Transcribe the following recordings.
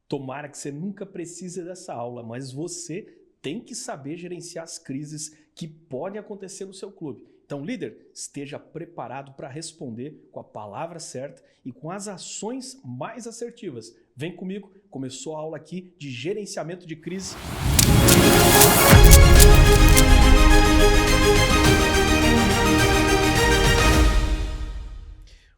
Tomara que você nunca precise dessa aula, mas você tem que saber gerenciar as crises que podem acontecer no seu clube. Então, líder, esteja preparado para responder com a palavra certa e com as ações mais assertivas. Vem comigo, começou a aula aqui de gerenciamento de crise.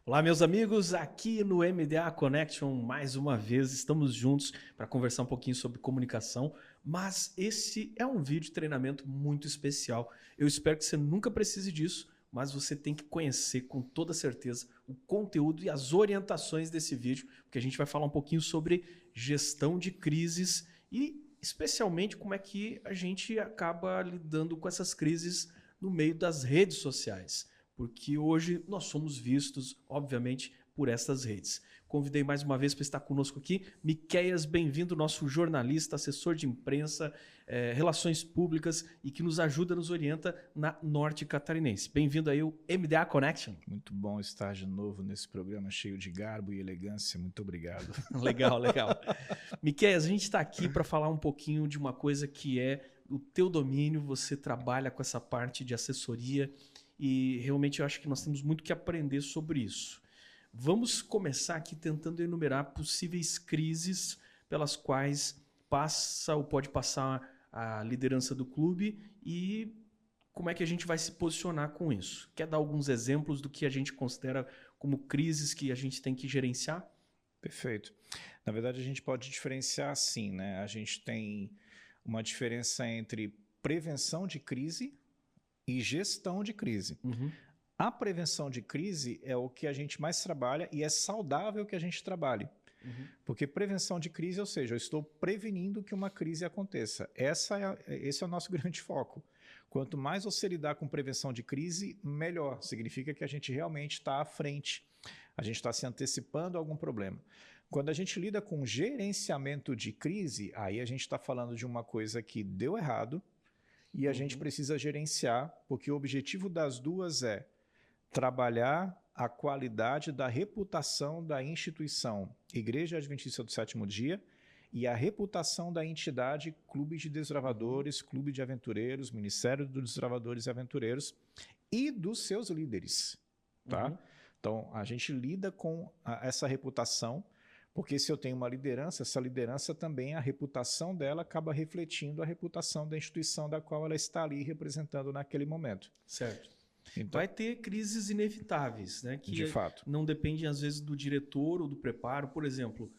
Olá, meus amigos, aqui no MDA Connection, mais uma vez, estamos juntos para conversar um pouquinho sobre comunicação, mas esse é um vídeo de treinamento muito especial. Eu espero que você nunca precise disso, mas você tem que conhecer com toda certeza o conteúdo e as orientações desse vídeo, porque a gente vai falar um pouquinho sobre gestão de crises e especialmente como é que a gente acaba lidando com essas crises no meio das redes sociais. Porque hoje nós somos vistos, obviamente, por essas redes. Convidei mais uma vez para estar conosco aqui, Miqueias, bem-vindo, nosso jornalista, assessor de imprensa, relações públicas e que nos ajuda, nos orienta na Norte Catarinense. Bem-vindo aí ao MDA Connection. Muito bom estar de novo nesse programa cheio de garbo e elegância. Muito obrigado. Legal, legal. Miqueias, a gente está aqui para falar um pouquinho de uma coisa que é o teu domínio, você trabalha com essa parte de assessoria e realmente eu acho que nós temos muito que aprender sobre isso. Vamos começar aqui tentando enumerar possíveis crises pelas quais passa ou pode passar a liderança do clube e como é que a gente vai se posicionar com isso. Quer dar alguns exemplos do que a gente considera como crises que a gente tem que gerenciar? Perfeito. Na verdade, a gente pode diferenciar assim, né? A gente tem uma diferença entre prevenção de crise e gestão de crise. Uhum. A prevenção de crise é o que a gente mais trabalha e é saudável que a gente trabalhe. Uhum. Porque prevenção de crise, ou seja, eu estou prevenindo que uma crise aconteça. Esse é o nosso grande foco. Quanto mais você lidar com prevenção de crise, melhor. Significa que a gente realmente está à frente. A gente está se antecipando a algum problema. Quando a gente lida com gerenciamento de crise, aí a gente está falando de uma coisa que deu errado, e a gente precisa gerenciar, porque o objetivo das duas é trabalhar a qualidade da reputação da instituição Igreja Adventista do Sétimo Dia e a reputação da entidade Clube de Desbravadores, Clube de Aventureiros, Ministério dos Desbravadores e Aventureiros e dos seus líderes. Tá? Então, a gente lida com essa reputação, porque se eu tenho uma liderança, essa liderança também, a reputação dela acaba refletindo a reputação da instituição da qual ela está ali representando naquele momento. Certo. Então, Vai ter crises inevitáveis, né? Que de fato. não dependem, às vezes, do diretor ou do preparo. Por exemplo,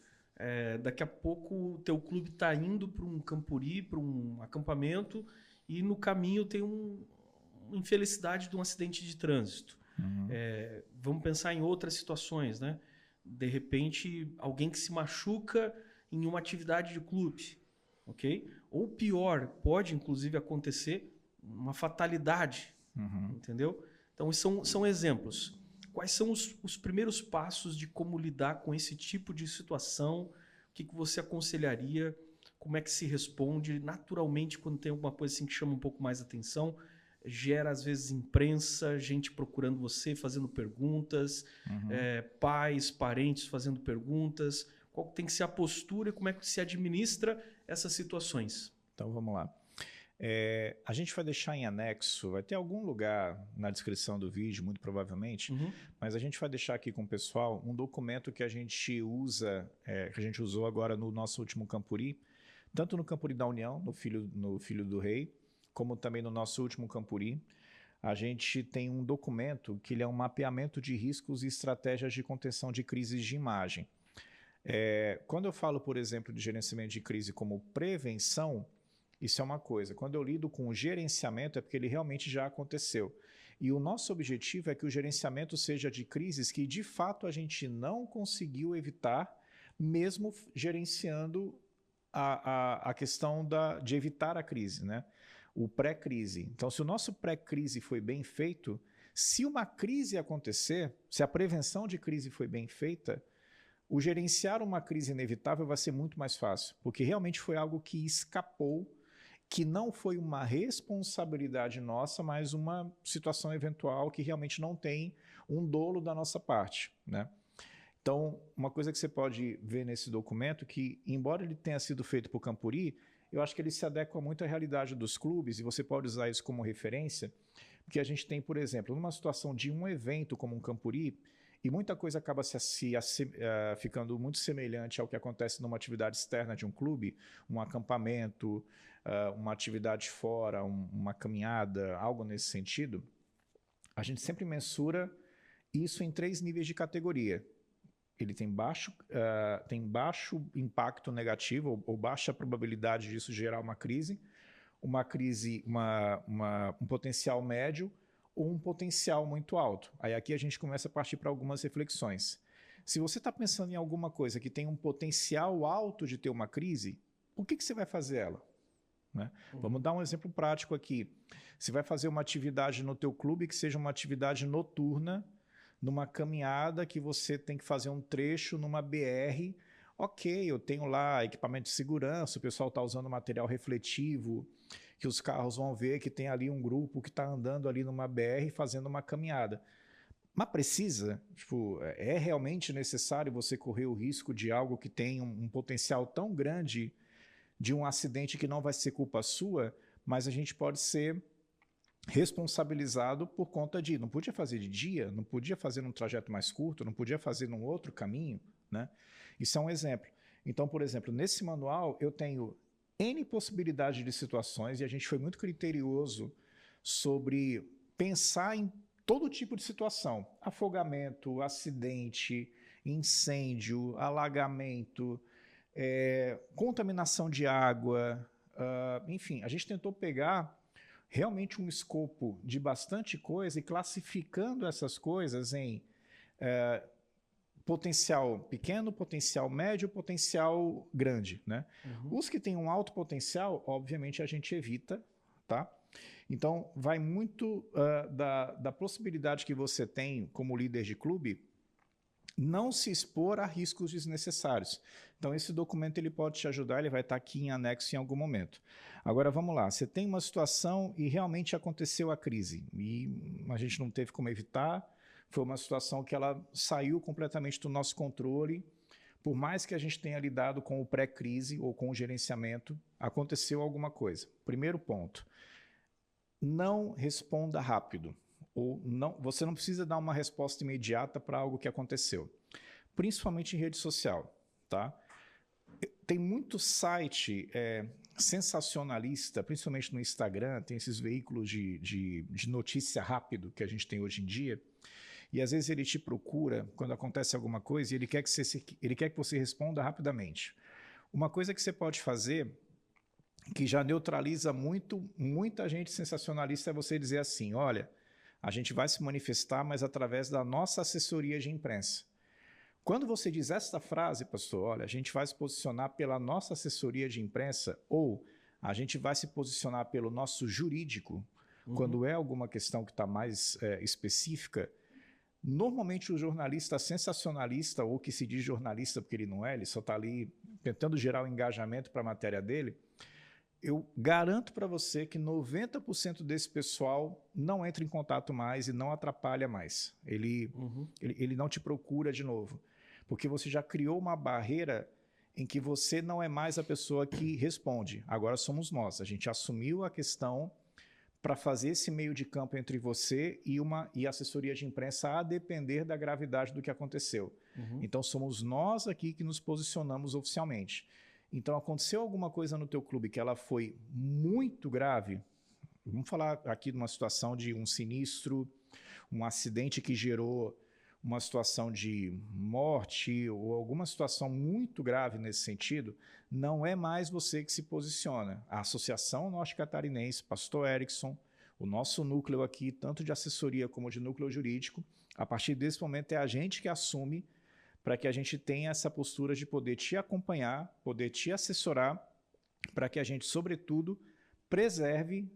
daqui a pouco o teu clube está indo para um campuri, para um acampamento, e no caminho tem uma infelicidade de um acidente de trânsito. Vamos pensar em outras situações, né? De repente, alguém que se machuca em uma atividade de clube, ok? Ou pior, pode inclusive acontecer uma fatalidade, entendeu? Então, são exemplos. Quais são os primeiros passos de como lidar com esse tipo de situação? O que você aconselharia? Como é que se responde? Naturalmente, quando tem alguma coisa assim que chama um pouco mais atenção, gera, às vezes, imprensa, gente procurando você, fazendo perguntas, pais, parentes fazendo perguntas. Qual tem que ser a postura e como é que se administra essas situações? Então, vamos lá. A gente vai deixar em anexo, vai ter algum lugar na descrição do vídeo, muito provavelmente, mas a gente vai deixar aqui com o pessoal um documento que a gente usa, que a gente usou agora no nosso último Campuri, tanto no Campuri da União, no Filho do Rei, como também no nosso último Campuri. A gente tem um documento que ele é um mapeamento de riscos e estratégias de contenção de crises de imagem. Quando eu falo, por exemplo, de gerenciamento de crise como prevenção, isso é uma coisa. Quando eu lido com o gerenciamento, é porque ele realmente já aconteceu. E o nosso objetivo é que o gerenciamento seja de crises que, de fato, a gente não conseguiu evitar, mesmo gerenciando a questão de evitar a crise, né? O pré-crise. Então, se o nosso pré-crise foi bem feito, se uma crise acontecer, se a prevenção de crise foi bem feita, o gerenciar uma crise inevitável vai ser muito mais fácil, porque realmente foi algo que escapou, que não foi uma responsabilidade nossa, mas uma situação eventual que realmente não tem um dolo da nossa parte, né? Então, uma coisa que você pode ver nesse documento que, embora ele tenha sido feito por Campuri, eu acho que ele se adequa muito à realidade dos clubes e você pode usar isso como referência, porque a gente tem, por exemplo, numa situação de um evento como um Campuri, e muita coisa acaba ficando muito semelhante ao que acontece numa atividade externa de um clube, um acampamento, uma atividade fora, uma caminhada, algo nesse sentido. A gente sempre mensura isso em 3 níveis de categoria. Ele tem baixo impacto negativo ou baixa probabilidade disso gerar uma crise, um potencial médio ou um potencial muito alto. Aí aqui a gente começa a partir para algumas reflexões. Se você está pensando em alguma coisa que tem um potencial alto de ter uma crise, por que você vai fazer ela? Né? Vamos dar um exemplo prático aqui. Você vai fazer uma atividade no teu clube que seja uma atividade noturna, numa caminhada que você tem que fazer um trecho numa BR. Ok, eu tenho lá equipamento de segurança, o pessoal está usando material refletivo, que os carros vão ver que tem ali um grupo que está andando ali numa BR fazendo uma caminhada. Mas precisa? Tipo, é realmente necessário você correr o risco de algo que tem um potencial tão grande de um acidente que não vai ser culpa sua, mas a gente pode ser responsabilizado por conta de não podia fazer de dia, não podia fazer num trajeto mais curto, não podia fazer num outro caminho, né? Isso é um exemplo. Então, por exemplo, nesse manual eu tenho N possibilidades de situações e a gente foi muito criterioso sobre pensar em todo tipo de situação. Afogamento, acidente, incêndio, alagamento, contaminação de água, enfim, a gente tentou pegar realmente um escopo de bastante coisa e classificando essas coisas em potencial pequeno, potencial médio, potencial grande, né? Os que têm um alto potencial, obviamente, a gente evita, tá? Então, vai muito da possibilidade que você tem como líder de clube não se expor a riscos desnecessários. Então, esse documento ele pode te ajudar, ele vai estar aqui em anexo em algum momento. Agora, vamos lá. Você tem uma situação e realmente aconteceu a crise e a gente não teve como evitar. Foi uma situação que ela saiu completamente do nosso controle. Por mais que a gente tenha lidado com o pré-crise ou com o gerenciamento, aconteceu alguma coisa. Primeiro ponto, não responda rápido. Ou não, você não precisa dar uma resposta imediata para algo que aconteceu. Principalmente em rede social. Tá? Tem muito site sensacionalista, principalmente no Instagram, tem esses veículos de notícia rápido que a gente tem hoje em dia. E às vezes ele te procura quando acontece alguma coisa e ele quer que você responda rapidamente. Uma coisa que você pode fazer, que já neutraliza muita gente sensacionalista, é você dizer assim, olha, a gente vai se manifestar, mas através da nossa assessoria de imprensa. Quando você diz esta frase, pastor, olha, a gente vai se posicionar pela nossa assessoria de imprensa ou a gente vai se posicionar pelo nosso jurídico, quando é alguma questão que está mais específica, normalmente o jornalista sensacionalista, ou que se diz jornalista porque ele não é, ele só está ali tentando gerar um engajamento para a matéria dele, eu garanto para você que 90% desse pessoal não entra em contato mais e não atrapalha mais. Ele não te procura de novo, porque você já criou uma barreira em que você não é mais a pessoa que responde. Agora somos nós. A gente assumiu a questão para fazer esse meio de campo entre você e a assessoria de imprensa a depender da gravidade do que aconteceu. Então, somos nós aqui que nos posicionamos oficialmente. Então, aconteceu alguma coisa no teu clube que ela foi muito grave, vamos falar aqui de uma situação de um sinistro, um acidente que gerou uma situação de morte ou alguma situação muito grave nesse sentido, não é mais você que se posiciona. A Associação Norte Catarinense, Pastor Erickson, o nosso núcleo aqui, tanto de assessoria como de núcleo jurídico, a partir desse momento é a gente que assume para que a gente tenha essa postura de poder te acompanhar, poder te assessorar, para que a gente, sobretudo, preserve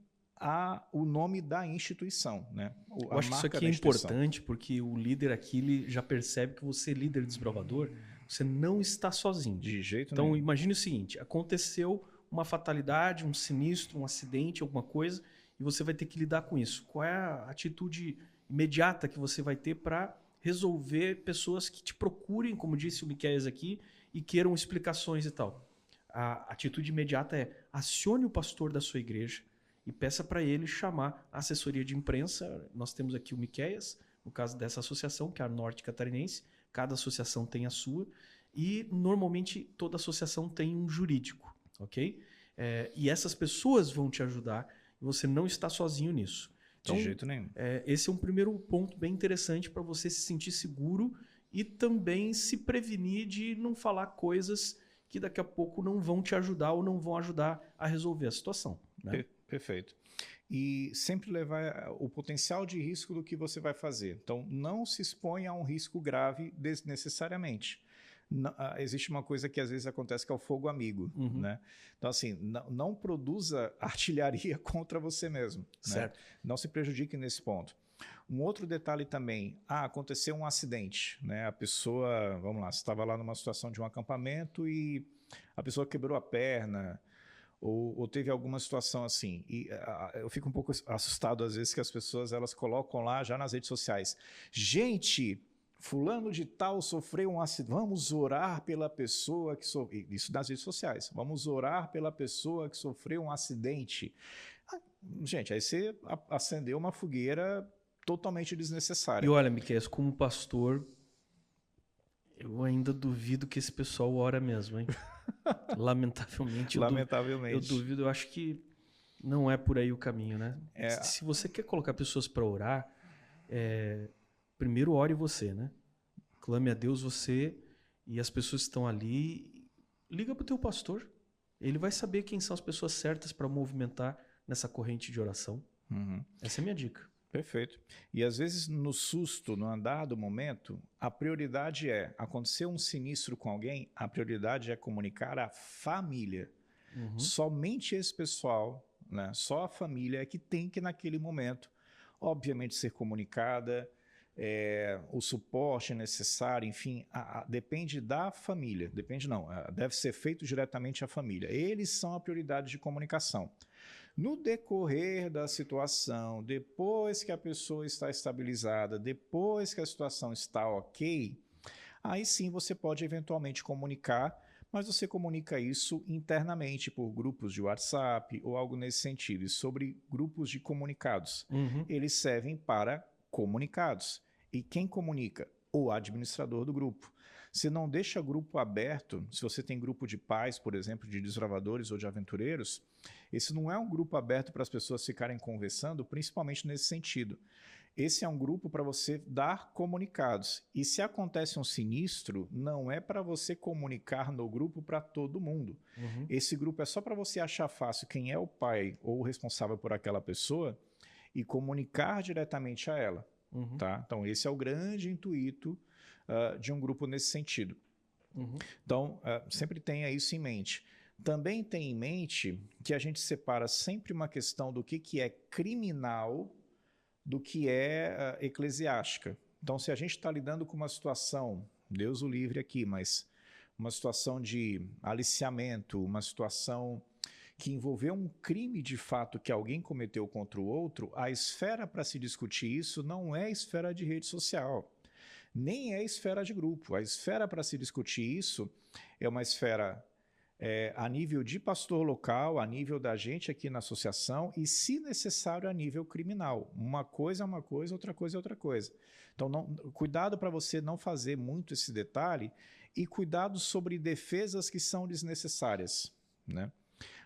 o nome da instituição. Né? Eu acho que isso aqui é importante, porque o líder aqui ele já percebe que você, líder desbravador, você não está sozinho. De jeito nenhum. Então, imagine o seguinte, aconteceu uma fatalidade, um sinistro, um acidente, alguma coisa, e você vai ter que lidar com isso. Qual é a atitude imediata que você vai ter para resolver pessoas que te procurem, como disse o Miqueias aqui, e queiram explicações e tal. A atitude imediata é acione o pastor da sua igreja e peça para ele chamar a assessoria de imprensa. Nós temos aqui o Miqueias, no caso dessa associação, que é a Norte Catarinense. Cada associação tem a sua. E, normalmente, toda associação tem um jurídico, ok? E essas pessoas vão te ajudar e você não está sozinho nisso. Então, de jeito nenhum. Esse é um primeiro ponto bem interessante para você se sentir seguro e também se prevenir de não falar coisas que daqui a pouco não vão te ajudar ou não vão ajudar a resolver a situação. Né? Perfeito. E sempre levar o potencial de risco do que você vai fazer. Então, não se exponha a um risco grave desnecessariamente. Existe uma coisa que às vezes acontece que é o fogo amigo. Né? Então, assim, não produza artilharia contra você mesmo. Certo. Né? Não se prejudique nesse ponto. Um outro detalhe também, aconteceu um acidente, né? A pessoa, vamos lá, você estava lá numa situação de um acampamento e a pessoa quebrou a perna ou teve alguma situação assim. E eu fico um pouco assustado às vezes que as pessoas elas colocam lá já nas redes sociais. Gente, fulano de tal sofreu um acidente, vamos orar pela pessoa que sofreu, isso nas redes sociais, vamos orar pela pessoa que sofreu um acidente. Gente, aí você acendeu uma fogueira totalmente desnecessária. E olha, Miqueias, como pastor, eu ainda duvido que esse pessoal ora mesmo, hein? Lamentavelmente. Eu duvido, eu acho que não é por aí o caminho, né? Se você quer colocar pessoas para orar, primeiro ore você, né? Clame a Deus você e as pessoas que estão ali. Liga para o teu pastor. Ele vai saber quem são as pessoas certas para movimentar nessa corrente de oração. Essa é a minha dica. Perfeito. E às vezes no susto, no andar do momento, a prioridade acontecer um sinistro com alguém, a prioridade é comunicar à família. Somente esse pessoal, né, só a família é que tem que naquele momento, obviamente, ser comunicada, o suporte necessário, enfim, depende da família. Depende não, deve ser feito diretamente à família. Eles são a prioridade de comunicação. No decorrer da situação, depois que a pessoa está estabilizada, depois que a situação está ok, aí sim você pode eventualmente comunicar, mas você comunica isso internamente por grupos de WhatsApp ou algo nesse sentido. E sobre grupos de comunicados, eles servem para comunicados. E quem comunica? O administrador do grupo. Você não deixa grupo aberto, se você tem grupo de pais, por exemplo, de desbravadores ou de aventureiros, esse não é um grupo aberto para as pessoas ficarem conversando, principalmente nesse sentido. Esse é um grupo para você dar comunicados. E se acontece um sinistro, não é para você comunicar no grupo para todo mundo. Esse grupo é só para você achar fácil quem é o pai ou o responsável por aquela pessoa e comunicar diretamente a ela. Tá? Então, esse é o grande intuito de um grupo nesse sentido. Então, sempre tenha isso em mente. Também tenha em mente que a gente separa sempre uma questão do que é criminal do que é eclesiástica. Então, se a gente está lidando com uma situação, Deus o livre aqui, mas uma situação de aliciamento, uma situação que envolveu um crime de fato que alguém cometeu contra o outro, a esfera para se discutir isso não é a esfera de rede social, nem é a esfera de grupo. A esfera para se discutir isso é uma esfera a nível de pastor local, a nível da gente aqui na associação e, se necessário, a nível criminal. Uma coisa é uma coisa, outra coisa é outra coisa. Então, cuidado para você não fazer muito esse detalhe e cuidado sobre defesas que são desnecessárias, né?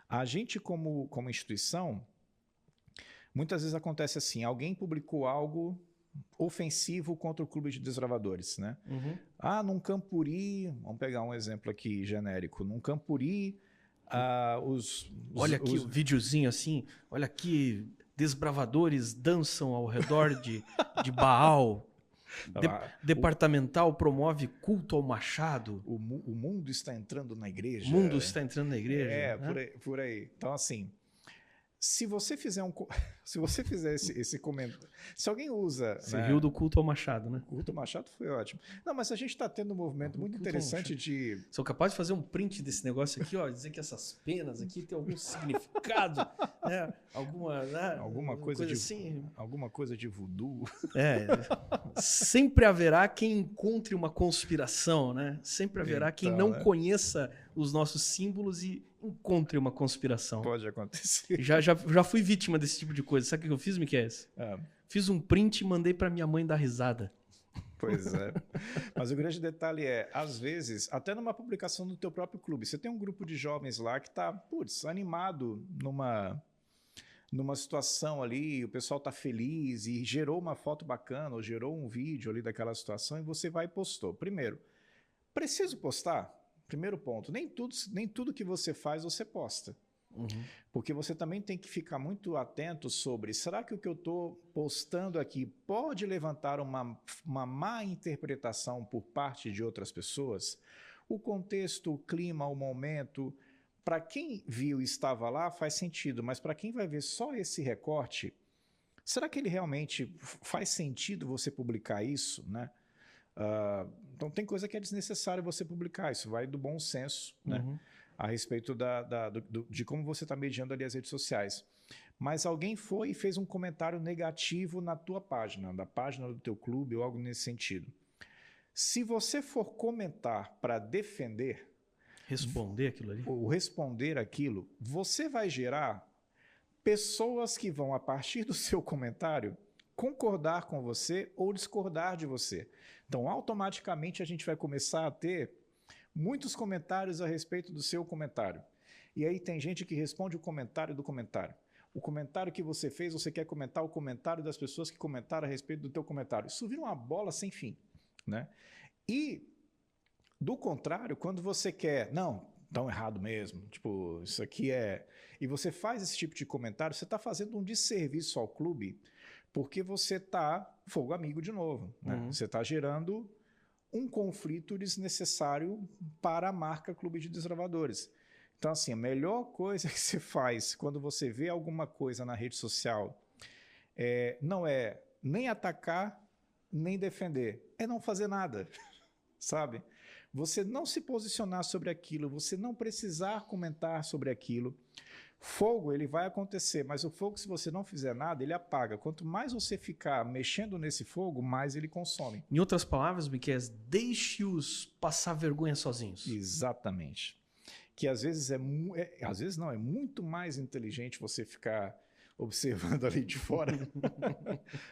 A gente, como instituição, muitas vezes acontece assim, alguém publicou algo ofensivo contra o clube de desbravadores, né? Num Campuri, vamos pegar um exemplo aqui genérico, num Campuri, olha aqui o videozinho assim, olha aqui, desbravadores dançam ao redor de Baal. Departamental promove culto ao machado. O mundo está entrando na igreja. O mundo está entrando na igreja. Por aí. Então, assim, Se você fizer esse comentário, se alguém usa... Você né, riu do culto ao Machado, né? O culto ao Machado foi ótimo. Não, mas a gente está tendo um movimento muito interessante de... Sou capaz de fazer um print desse negócio aqui, ó, dizer que essas penas aqui têm algum significado, né? Alguma coisa de, assim. Alguma coisa de voodoo. Sempre haverá quem encontre uma conspiração, né? Sempre haverá quem não conheça os nossos símbolos e encontre uma conspiração. Pode acontecer. Já fui vítima desse tipo de coisa. Sabe o que eu fiz, Miquel? Fiz um print e mandei para minha mãe dar risada. Pois é. Mas o grande detalhe é, às vezes, até numa publicação do teu próprio clube, você tem um grupo de jovens lá que está, animado numa situação ali, o pessoal está feliz e gerou uma foto bacana ou gerou um vídeo ali daquela situação e você vai e postou. Primeiro, preciso postar? Primeiro ponto, nem tudo que você faz você posta. Porque você também tem que ficar muito atento sobre, será que o que eu estou postando aqui pode levantar uma má interpretação por parte de outras pessoas? O contexto, o clima, o momento, para quem viu e estava lá faz sentido, mas para quem vai ver só esse recorte, será que ele realmente faz sentido você publicar isso, né? Então tem coisa que é desnecessário você publicar, isso vai do bom senso, né? A respeito de como você está mediando ali as redes sociais. Mas alguém foi e fez um comentário negativo na tua página, na página do teu clube ou algo nesse sentido. Se você for comentar para defender... Responder aquilo ali? Ou responder aquilo, você vai gerar pessoas que vão, a partir do seu comentário, concordar com você ou discordar de você. Então, automaticamente, a gente vai começar a ter muitos comentários a respeito do seu comentário. E aí tem gente que responde o comentário do comentário. O comentário que você fez, você quer comentar o comentário das pessoas que comentaram a respeito do teu comentário. Isso vira uma bola sem fim, né? E, do contrário, quando você quer... Não, tão errado mesmo. Tipo, isso aqui é... E você faz esse tipo de comentário, você está fazendo um desserviço ao clube, porque você está fogo amigo de novo, né? Você está gerando um conflito desnecessário para a marca Clube de Desbravadores. Então, assim, a melhor coisa que você faz quando você vê alguma coisa na rede social não é nem atacar, nem defender. É não fazer nada, sabe? Você não se posicionar sobre aquilo, você não precisar comentar sobre aquilo. Fogo, ele vai acontecer, mas o fogo, se você não fizer nada, ele apaga. Quanto mais você ficar mexendo nesse fogo, mais ele consome. Em outras palavras, Miquel, deixe-os passar vergonha sozinhos. Exatamente. Que às vezes às vezes não, é muito mais inteligente você ficar observando ali de fora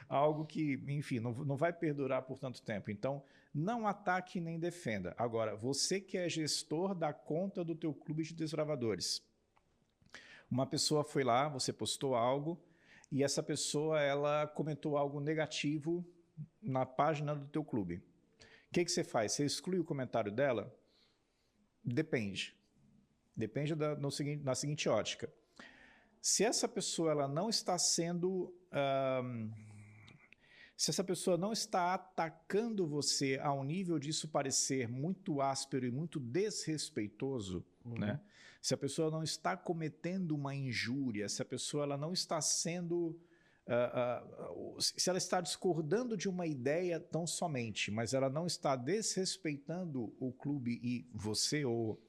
algo que, enfim, não vai perdurar por tanto tempo. Então, não ataque nem defenda. Agora, você que é gestor da conta do teu clube de desbravadores, uma pessoa foi lá, você postou algo, e essa pessoa ela comentou algo negativo na página do teu clube. O que você faz? Você exclui o comentário dela? Depende. Depende na seguinte ótica. Se essa pessoa ela não está sendo... se essa pessoa não está atacando você ao nível disso parecer muito áspero e muito desrespeitoso, né? Se a pessoa não está cometendo uma injúria, se a pessoa ela não está sendo... se ela está discordando de uma ideia tão somente, mas ela não está desrespeitando o clube e você ou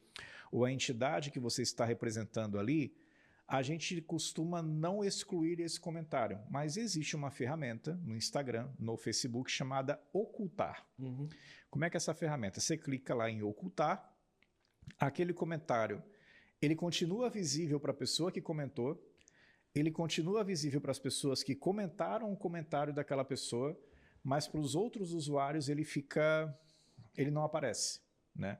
a entidade que você está representando ali, a gente costuma não excluir esse comentário. Mas existe uma ferramenta no Instagram, no Facebook, chamada Ocultar. Como é que é essa ferramenta? Você clica lá em Ocultar, aquele comentário, ele continua visível para a pessoa que comentou, ele continua visível para as pessoas que comentaram o comentário daquela pessoa, mas para os outros usuários ele não aparece, né?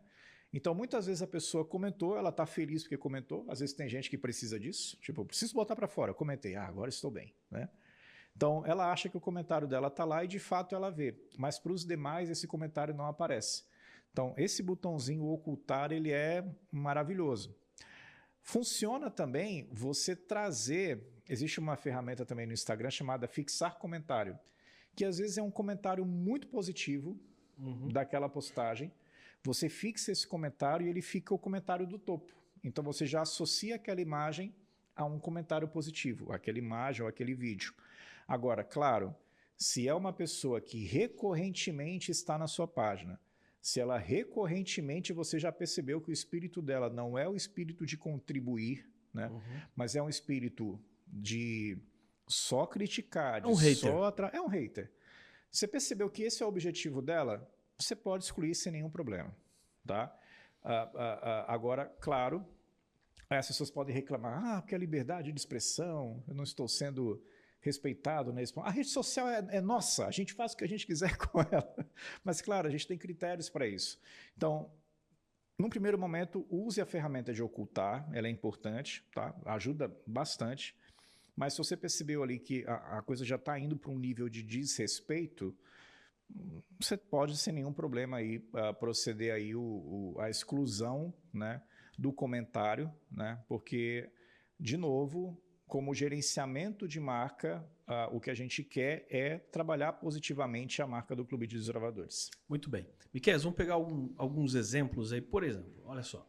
Então, muitas vezes a pessoa comentou, ela está feliz porque comentou, às vezes tem gente que precisa disso, tipo, eu preciso botar para fora, eu comentei, agora estou bem, né? Então, ela acha que o comentário dela está lá e de fato ela vê, mas para os demais esse comentário não aparece. Então, esse botãozinho ocultar, ele é maravilhoso. Funciona também você trazer, existe uma ferramenta também no Instagram chamada fixar comentário, que às vezes é um comentário muito positivo daquela postagem, você fixa esse comentário e ele fica o comentário do topo. Então você já associa aquela imagem a um comentário positivo, aquela imagem ou aquele vídeo. Agora, claro, se é uma pessoa que recorrentemente está na sua página, se ela recorrentemente você já percebeu que o espírito dela não é o espírito de contribuir, né? Mas é um espírito de só criticar, de é um hater. Você percebeu que esse é o objetivo dela? Você pode excluir sem nenhum problema, tá? Agora, claro, as pessoas podem reclamar, porque a liberdade de expressão, eu não estou sendo respeitado nesse ponto. A rede social é nossa, a gente faz o que a gente quiser com ela. Mas, claro, a gente tem critérios para isso. Então, num primeiro momento, use a ferramenta de ocultar, ela é importante, tá? Ajuda bastante. Mas se você percebeu ali que a coisa já está indo para um nível de desrespeito, você pode, sem nenhum problema, aí, proceder aí a exclusão, né, do comentário, né? Porque, de novo, como gerenciamento de marca, o que a gente quer é trabalhar positivamente a marca do Clube de Desbravadores. Muito bem. Miquel, vamos pegar alguns exemplos aí. Por exemplo, olha só.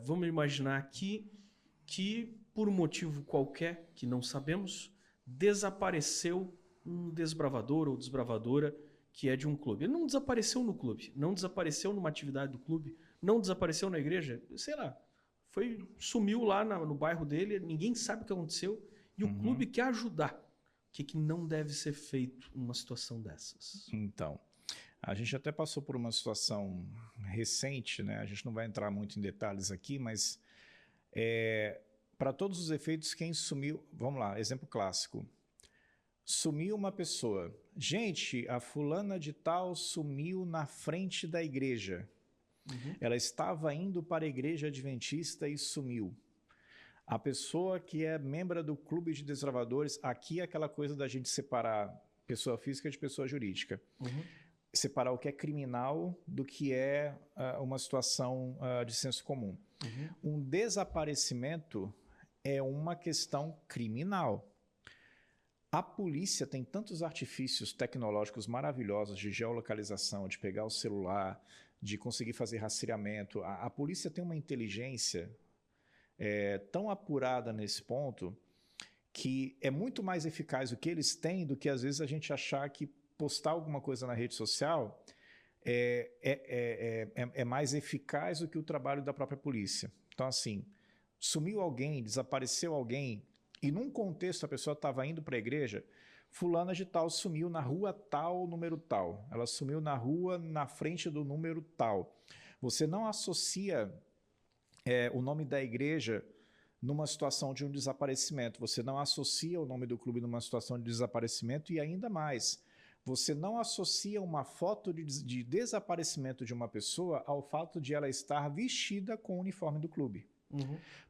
Vamos imaginar aqui que, por um motivo qualquer, que não sabemos, desapareceu um desbravador ou desbravadora que é de um clube. Ele não desapareceu no clube, não desapareceu numa atividade do clube, não desapareceu na igreja, sei lá. Sumiu lá no bairro dele, ninguém sabe o que aconteceu, e o clube quer ajudar. O que não deve ser feito numa situação dessas? Então, a gente até passou por uma situação recente, né? A gente não vai entrar muito em detalhes aqui, mas para todos os efeitos, quem sumiu... Vamos lá, exemplo clássico. Sumiu uma pessoa. Gente, a fulana de tal sumiu na frente da igreja. Ela estava indo para a igreja adventista e sumiu. A pessoa que é membro do clube de desbravadores, aqui é aquela coisa da gente separar pessoa física de pessoa jurídica. Separar o que é criminal do que é uma situação de senso comum. Um desaparecimento é uma questão criminal. A polícia tem tantos artifícios tecnológicos maravilhosos de geolocalização, de pegar o celular, de conseguir fazer rastreamento. A polícia tem uma inteligência tão apurada nesse ponto que é muito mais eficaz o que eles têm do que, às vezes, a gente achar que postar alguma coisa na rede social é mais eficaz do que o trabalho da própria polícia. Então, assim, sumiu alguém, desapareceu alguém, e num contexto a pessoa estava indo para a igreja, fulana de tal sumiu na rua tal, número tal. Ela sumiu na rua na frente do número tal. Você não associa o nome da igreja numa situação de um desaparecimento. Você não associa o nome do clube numa situação de desaparecimento e ainda mais, você não associa uma foto de desaparecimento de uma pessoa ao fato de ela estar vestida com o uniforme do clube.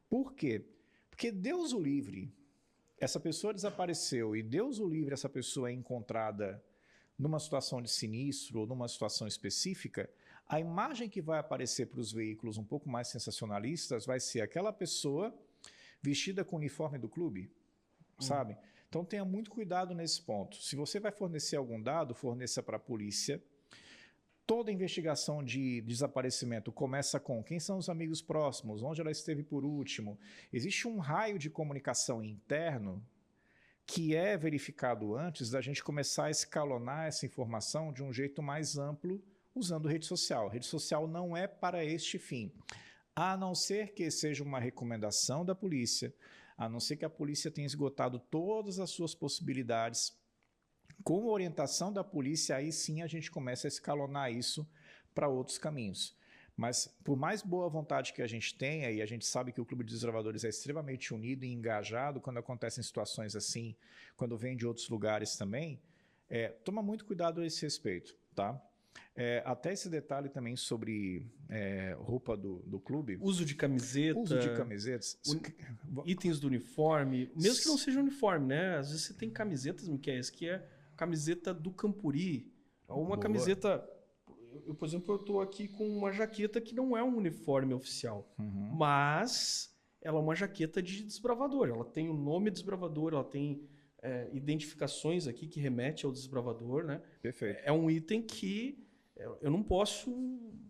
Por quê? Porque Deus o livre, essa pessoa desapareceu e Deus o livre, essa pessoa é encontrada numa situação de sinistro ou numa situação específica, a imagem que vai aparecer para os veículos um pouco mais sensacionalistas vai ser aquela pessoa vestida com o uniforme do clube, sabe? Então tenha muito cuidado nesse ponto. Se você vai fornecer algum dado, forneça para a polícia. Toda investigação de desaparecimento começa com quem são os amigos próximos, onde ela esteve por último. Existe um raio de comunicação interno que é verificado antes da gente começar a escalonar essa informação de um jeito mais amplo usando rede social. Rede social não é para este fim, a não ser que seja uma recomendação da polícia, a não ser que a polícia tenha esgotado todas as suas possibilidades. Com a orientação da polícia, aí sim a gente começa a escalonar isso para outros caminhos. Mas por mais boa vontade que a gente tenha, e a gente sabe que o Clube de Desbravadores é extremamente unido e engajado quando acontecem situações assim, quando vem de outros lugares também, toma muito cuidado a esse respeito, tá? Até esse detalhe também sobre roupa do clube. Uso de camiseta. Uso de camisetas. Itens do uniforme. Mesmo que não seja uniforme, né? Às vezes você tem camisetas, Miquel, que é camiseta do Campuri. Ou uma camiseta... por exemplo, eu estou aqui com uma jaqueta que não é um uniforme oficial. Mas ela é uma jaqueta de desbravador. Ela tem o nome desbravador, ela tem identificações aqui que remete ao desbravador, né? Perfeito. É um item que Eu não posso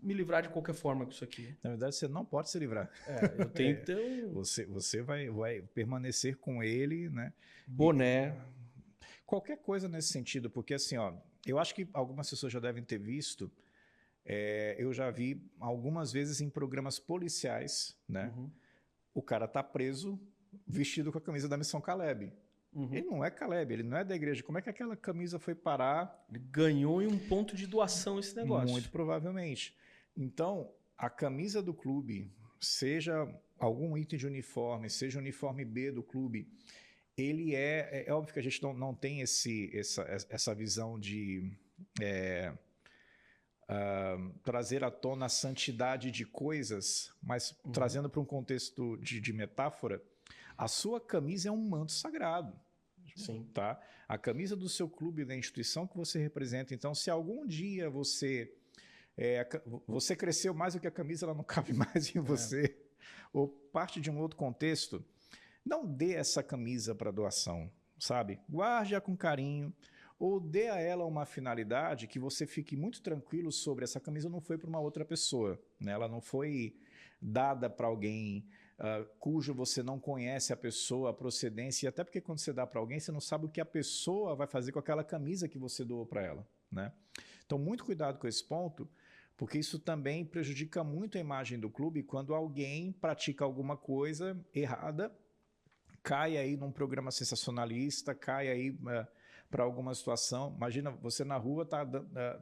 me livrar de qualquer forma com isso aqui. Na verdade, você não pode se livrar. Eu tenho que ter Você vai permanecer com ele, né? Boné. Qualquer coisa nesse sentido, porque assim, ó, eu acho que algumas pessoas já devem ter visto, eu já vi algumas vezes em programas policiais, né? Uhum. O cara tá preso vestido com a camisa da Missão Caleb. Uhum. Ele não é Caleb, ele não é da igreja. Como é que aquela camisa foi parar? Ele ganhou em um ponto de doação esse negócio. Muito provavelmente. Então, a camisa do clube, seja algum item de uniforme, seja o uniforme B do clube, ele é óbvio que a gente não tem essa visão de trazer à tona a santidade de coisas, mas trazendo para um contexto de metáfora, a sua camisa é um manto sagrado. Sim. Tá? A camisa do seu clube, da instituição que você representa. Então, se algum dia você cresceu mais do que a camisa, ela não cabe mais em você, ou parte de um outro contexto, não dê essa camisa para doação, sabe? Guarde-a com carinho, ou dê a ela uma finalidade que você fique muito tranquilo sobre essa camisa não foi para uma outra pessoa, né? Ela não foi dada para alguém cujo você não conhece a pessoa, a procedência, e até porque quando você dá para alguém, você não sabe o que a pessoa vai fazer com aquela camisa que você doou para ela, né? Então, muito cuidado com esse ponto, porque isso também prejudica muito a imagem do clube quando alguém pratica alguma coisa errada, cai aí num programa sensacionalista, cai aí para alguma situação. Imagina, você na rua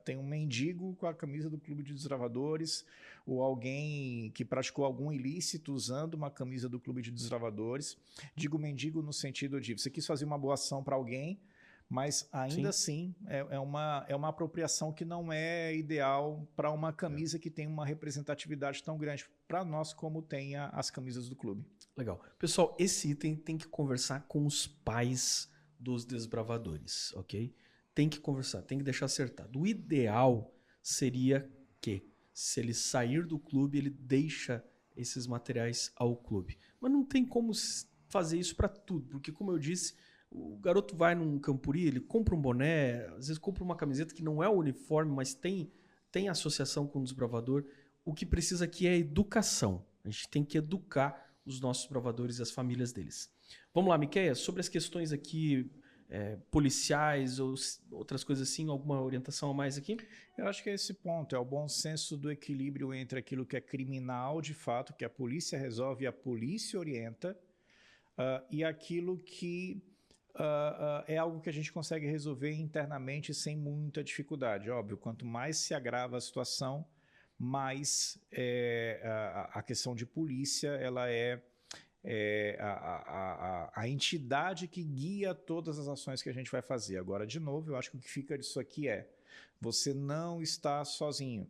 tem um mendigo com a camisa do Clube de Desbravadores, ou alguém que praticou algum ilícito usando uma camisa do Clube de Desbravadores. Digo mendigo no sentido de você quis fazer uma boa ação para alguém, mas ainda assim é uma apropriação que não é ideal para uma camisa que tem uma representatividade tão grande para nós como tem as camisas do clube. Legal. Pessoal, esse item tem que conversar com os pais dos desbravadores, ok? Tem que conversar, tem que deixar acertado. O ideal seria que, se ele sair do clube, ele deixa esses materiais ao clube. Mas não tem como fazer isso para tudo, porque, como eu disse, o garoto vai num Campuri, ele compra um boné, às vezes compra uma camiseta que não é o uniforme, mas tem associação com o desbravador. O que precisa aqui é educação. A gente tem que educar os nossos bravadores e as famílias deles. Vamos lá, Miquéia, sobre as questões aqui policiais ou outras coisas assim, alguma orientação a mais aqui? Eu acho que é esse ponto, é o bom senso do equilíbrio entre aquilo que é criminal de fato, que a polícia resolve e a polícia orienta, e aquilo que é algo que a gente consegue resolver internamente sem muita dificuldade. Óbvio, quanto mais se agrava a situação, mais a questão de polícia ela a entidade que guia todas as ações que a gente vai fazer. Agora, de novo, eu acho que o que fica disso aqui você não está sozinho.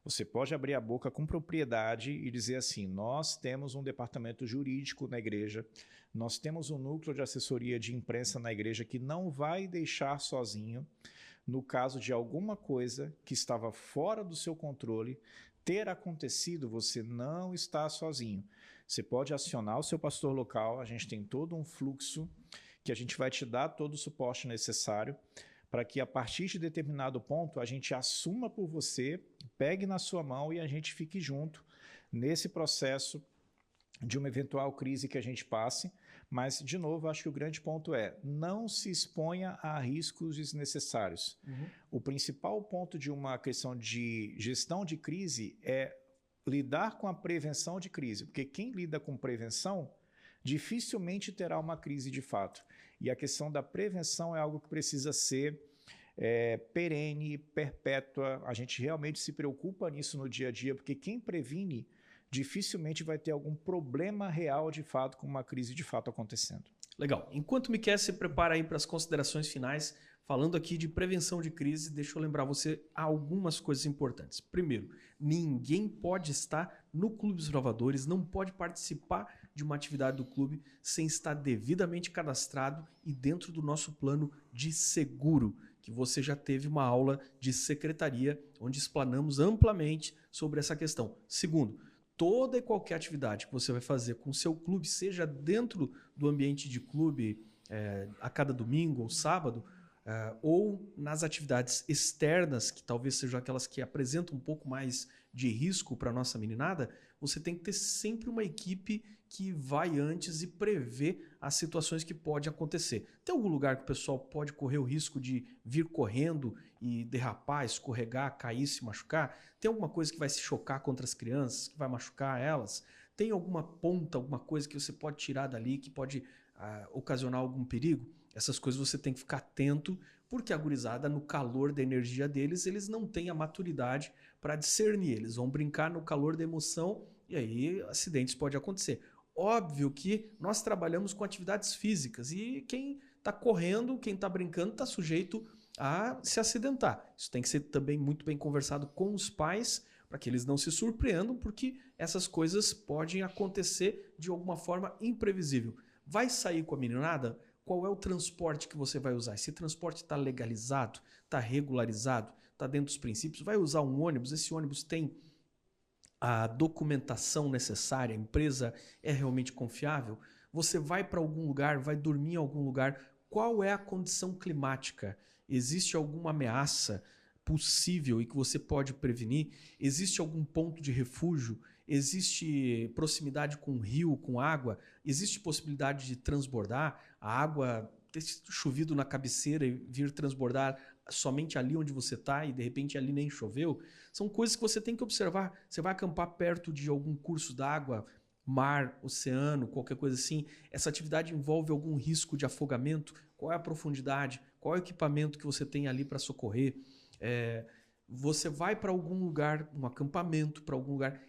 Você pode abrir a boca com propriedade e dizer assim, nós temos um departamento jurídico na igreja, nós temos um núcleo de assessoria de imprensa na igreja que não vai deixar sozinho no caso de alguma coisa que estava fora do seu controle ter acontecido, você não está sozinho. Você pode acionar o seu pastor local, a gente tem todo um fluxo que a gente vai te dar todo o suporte necessário para que a partir de determinado ponto a gente assuma por você, pegue na sua mão e a gente fique junto nesse processo de uma eventual crise que a gente passe. Mas, de novo, acho que o grande ponto não se exponha a riscos desnecessários. Uhum. O principal ponto de uma questão de gestão de crise é lidar com a prevenção de crise, porque quem lida com prevenção dificilmente terá uma crise de fato. E a questão da prevenção é algo que precisa ser perene, perpétua. A gente realmente se preocupa nisso no dia a dia, porque quem previne dificilmente vai ter algum problema real de fato com uma crise de fato acontecendo. Legal. Enquanto o Miquéia se prepara aí para as considerações finais, falando aqui de prevenção de crise, deixa eu lembrar você algumas coisas importantes. Primeiro, ninguém pode estar no Clube dos Bravadores, não pode participar de uma atividade do clube sem estar devidamente cadastrado e dentro do nosso plano de seguro, que você já teve uma aula de secretaria, onde explanamos amplamente sobre essa questão. Segundo, toda e qualquer atividade que você vai fazer com o seu clube, seja dentro do ambiente de clube, a cada domingo ou sábado, ou nas atividades externas, que talvez sejam aquelas que apresentam um pouco mais de risco para a nossa meninada, você tem que ter sempre uma equipe que vai antes e prevê as situações que podem acontecer. Tem algum lugar que o pessoal pode correr o risco de vir correndo e derrapar, escorregar, cair, se machucar? Tem alguma coisa que vai se chocar contra as crianças, que vai machucar elas? Tem alguma ponta, alguma coisa que você pode tirar dali que pode ocasionar algum perigo? Essas coisas você tem que ficar atento, porque a gurizada, no calor da energia deles, eles não têm a maturidade para discernir. Eles vão brincar no calor da emoção e aí acidentes podem acontecer. Óbvio que nós trabalhamos com atividades físicas e quem está correndo, quem está brincando, está sujeito a se acidentar. Isso tem que ser também muito bem conversado com os pais para que eles não se surpreendam, porque essas coisas podem acontecer de alguma forma imprevisível. Vai sair com a meninada? Qual é o transporte que você vai usar? Esse transporte está legalizado? Está regularizado? Está dentro dos princípios? Vai usar um ônibus? Esse ônibus tem a documentação necessária? A empresa é realmente confiável? Você vai para algum lugar? Vai dormir em algum lugar? Qual é a condição climática? Existe alguma ameaça possível e que você pode prevenir? Existe algum ponto de refúgio? Existe proximidade com rio, com água? Existe possibilidade de transbordar? A água ter chovido na cabeceira e vir transbordar somente ali onde você está e de repente ali nem choveu? São coisas que você tem que observar. Você vai acampar perto de algum curso d'água, mar, oceano, qualquer coisa assim. Essa atividade envolve algum risco de afogamento? Qual é a profundidade? Qual é o equipamento que você tem ali para socorrer? Você vai para algum lugar, um acampamento, para algum lugar,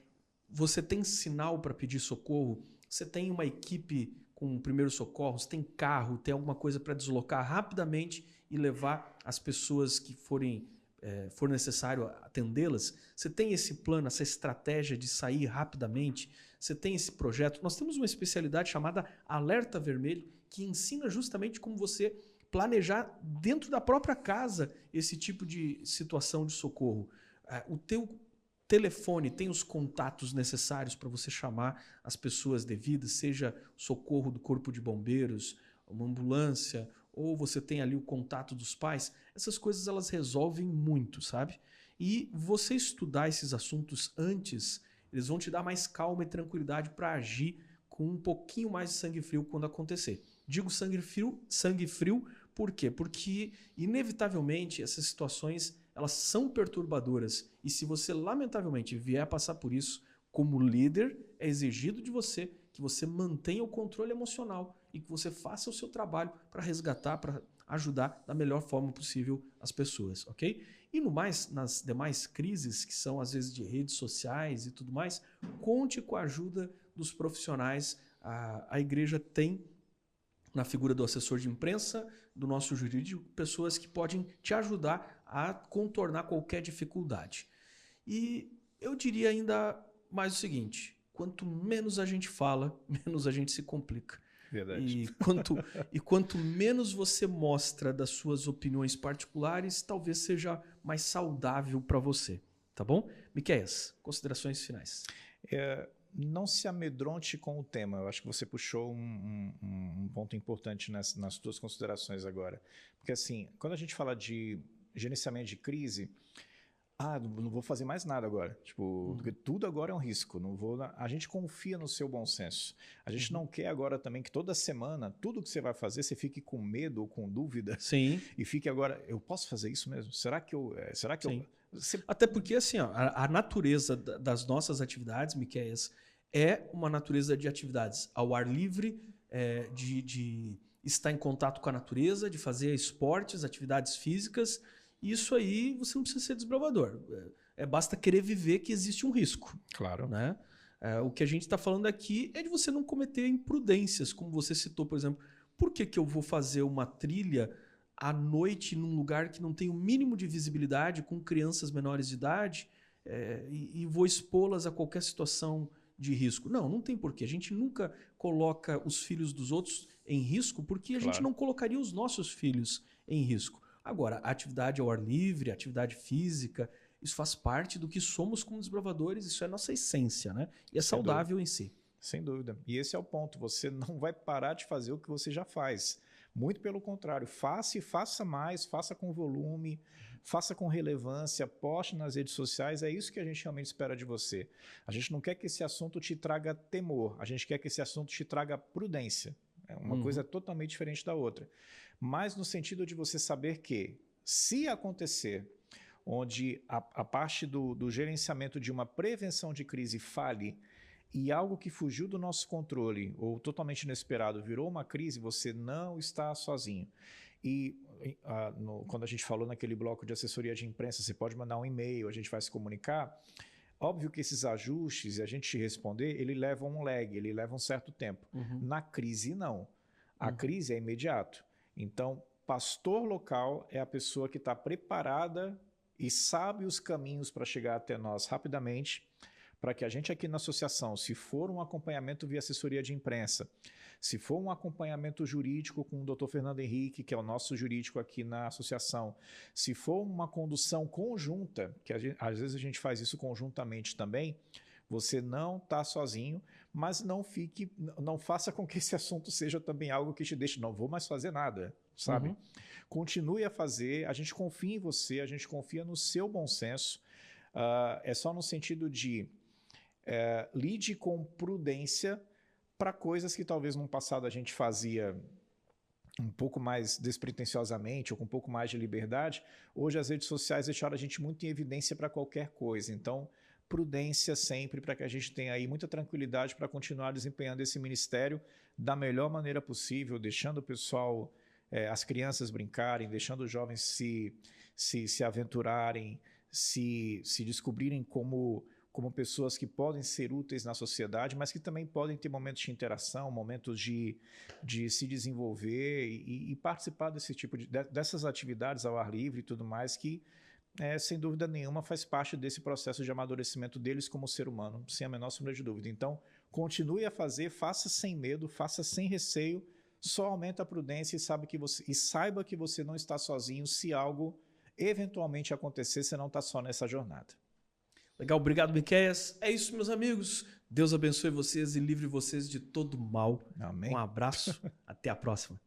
você tem sinal para pedir socorro? Você tem uma equipe com primeiros socorros? Tem carro? Tem alguma coisa para deslocar rapidamente e levar as pessoas que for necessário atendê-las? Você tem esse plano, essa estratégia de sair rapidamente? Você tem esse projeto? Nós temos uma especialidade chamada Alerta Vermelho, que ensina justamente como você planejar dentro da própria casa esse tipo de situação de socorro. O teu telefone tem os contatos necessários para você chamar as pessoas devidas, seja socorro do corpo de bombeiros, uma ambulância, ou você tem ali o contato dos pais. Essas coisas elas resolvem muito, sabe? E você estudar esses assuntos antes, eles vão te dar mais calma e tranquilidade para agir com um pouquinho mais de sangue frio quando acontecer. Digo sangue frio, por quê? Porque, inevitavelmente, essas situações elas são perturbadoras. E se você, lamentavelmente, vier a passar por isso, como líder, é exigido de você que você mantenha o controle emocional e que você faça o seu trabalho para resgatar, para ajudar da melhor forma possível as pessoas, ok? E no mais, nas demais crises, que são às vezes de redes sociais e tudo mais, conte com a ajuda dos profissionais. A igreja tem, na figura do assessor de imprensa, do nosso jurídico, pessoas que podem te ajudar a contornar qualquer dificuldade. E eu diria ainda mais o seguinte: quanto menos a gente fala, menos a gente se complica. Verdade. E quanto menos você mostra das suas opiniões particulares, talvez seja mais saudável para você. Tá bom? Miqueias, considerações finais. Não se amedronte com o tema. Eu acho que você puxou um ponto importante nas suas considerações agora. Porque assim, quando a gente fala de gerenciamento de crise, não vou fazer mais nada agora. Porque tudo agora é um risco. A gente confia no seu bom senso. A gente não quer agora também que toda semana, tudo que você vai fazer, você fique com medo ou com dúvida. Sim. E fique agora, eu posso fazer isso mesmo? Será que eu... Até porque assim, ó, a natureza das nossas atividades, Miqueias, é uma natureza de atividades ao ar livre, de estar em contato com a natureza, de fazer esportes, atividades físicas. Isso aí você não precisa ser desbravador. Basta querer viver que existe um risco. Claro. Né? O que a gente está falando aqui é de você não cometer imprudências, como você citou, por exemplo. Por que eu vou fazer uma trilha à noite num lugar que não tem o mínimo de visibilidade, com crianças menores de idade, e vou expô-las a qualquer situação de risco? Não tem porquê. A gente nunca coloca os filhos dos outros em risco, porque a gente não colocaria os nossos filhos em risco. Agora, a atividade ao ar livre, a atividade física, isso faz parte do que somos como desbravadores, isso é nossa essência, né? E é saudável em si. Sem dúvida. E esse é o ponto. Você não vai parar de fazer o que você já faz. Muito pelo contrário, faça e faça mais, faça com volume, faça com relevância, poste nas redes sociais, é isso que a gente realmente espera de você. A gente não quer que esse assunto te traga temor, a gente quer que esse assunto te traga prudência. É uma coisa totalmente diferente da outra. Mas no sentido de você saber que, se acontecer, onde a parte do gerenciamento de uma prevenção de crise falhe, e algo que fugiu do nosso controle ou totalmente inesperado virou uma crise, você não está sozinho. E quando a gente falou naquele bloco de assessoria de imprensa, você pode mandar um e-mail, a gente vai se comunicar. Óbvio que esses ajustes, e a gente te responder, ele leva um lag, ele leva um certo tempo. Na crise, não. A crise é imediato. Então, pastor local é a pessoa que está preparada e sabe os caminhos para chegar até nós rapidamente, para que a gente aqui na associação, se for um acompanhamento via assessoria de imprensa, se for um acompanhamento jurídico com o Dr. Fernando Henrique, que é o nosso jurídico aqui na associação, se for uma condução conjunta, que às vezes a gente faz isso conjuntamente também, você não está sozinho, mas não faça com que esse assunto seja também algo que te deixe, não vou mais fazer nada, sabe? Continue a fazer, a gente confia em você, a gente confia no seu bom senso, é só no sentido de lide com prudência para coisas que talvez no passado a gente fazia um pouco mais despretensiosamente ou com um pouco mais de liberdade. Hoje as redes sociais deixaram a gente muito em evidência para qualquer coisa. Então, prudência sempre para que a gente tenha aí muita tranquilidade para continuar desempenhando esse ministério da melhor maneira possível, deixando o pessoal, as crianças brincarem, deixando os jovens se aventurarem, se descobrirem como pessoas que podem ser úteis na sociedade, mas que também podem ter momentos de interação, momentos de se desenvolver e participar desse tipo dessas atividades ao ar livre e tudo mais, que, sem dúvida nenhuma, faz parte desse processo de amadurecimento deles como ser humano, sem a menor sombra de dúvida. Então, continue a fazer, faça sem medo, faça sem receio, só aumenta a prudência e saiba que você não está sozinho. Se algo eventualmente acontecer, você não está só nessa jornada. Legal, obrigado, Miqueias. É isso, meus amigos. Deus abençoe vocês e livre vocês de todo mal. Amém. Um abraço, até a próxima.